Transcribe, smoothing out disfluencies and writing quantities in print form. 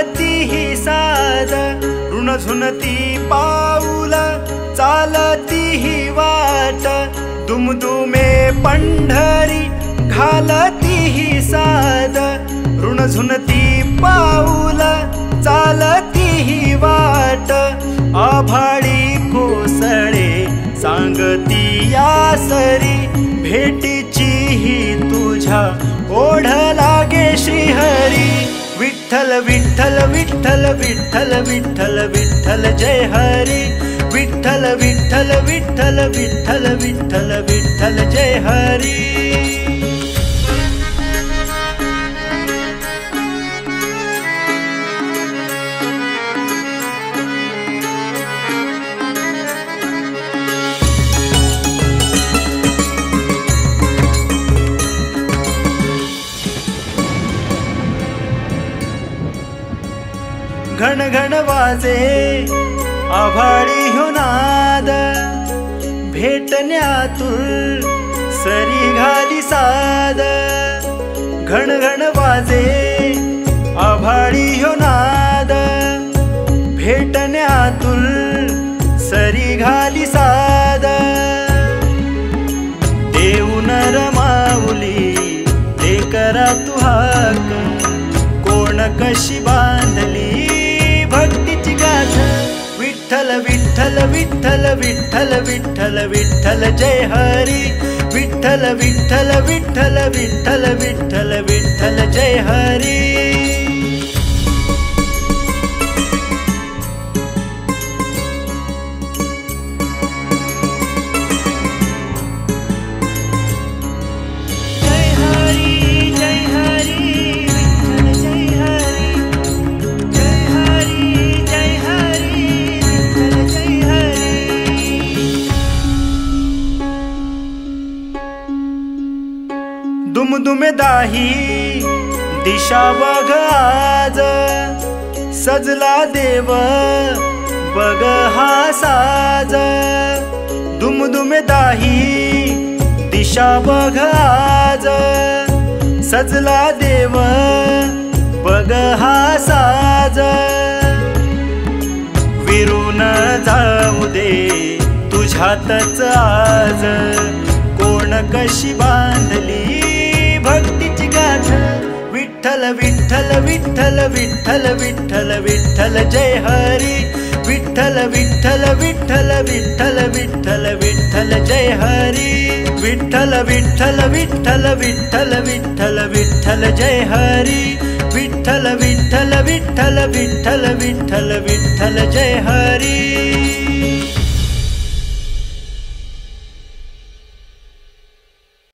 चालती ही साद, ऋण झुनती पाऊल चालती ही वाट, दुमदुमे पंढरी घालती ही साद, ऋण झुनती पाऊल चालती ही वाट, आभाळी कोसळे सांगती या सरी, भेटीची ही तुझ्या ओढ लागे श्रीहरी। विठ्ठल विठ्ठल विठ्ठल विठ्ठल विठ्ठल विठ्ठल जय हरी, विठ्ठल विठ्ठल विठ्ठल विठ्ठल विठ्ठल विठ्ठल जय हरी। घन घन वाजे आभाळी हो नाद, भेटण्यातून सरी घाली साद, घन घन वाजे आभाळी हो नाद, भेटण्यातून सरी घाली साद, देऊन रमाऊली ते करा तू हाक, कोण कशी बांधली भक्तीची गाथ। विठ्ठल विठ्ठल विठ्ठल विठ्ठल विठ्ठल विठ्ठल जय हरी, विठ्ठल विठ्ठल विठ्ठल विठ्ठल विठ्ठल विठ्ठल जय हरी। दुमदुमे दाही दिशा बघ आज, सजला देव बघ हा साज, दुमदुमे दाही दिशा बघ आज, सजला देव बघ हा साज, विरून जाऊ दे तुझ्यातच आज, कोण कशी बांधली भक्तीची गाथ। विठ्ठल विठ्ठल विठ्ठल विठ्ठल विठ्ठल विठ्ठल जय हरी, विठ्ठल विठ्ठल विठ्ठल विठ्ठल विठ्ठल विठ्ठल जय हरी, विठ्ठल विठ्ठल विठ्ठल विठ्ठल विठ्ठल विठ्ठल जय हरी, विठ्ठल विठ्ठल विठ्ठल विठ्ठल विठ्ठल विठ्ठल जय हरी।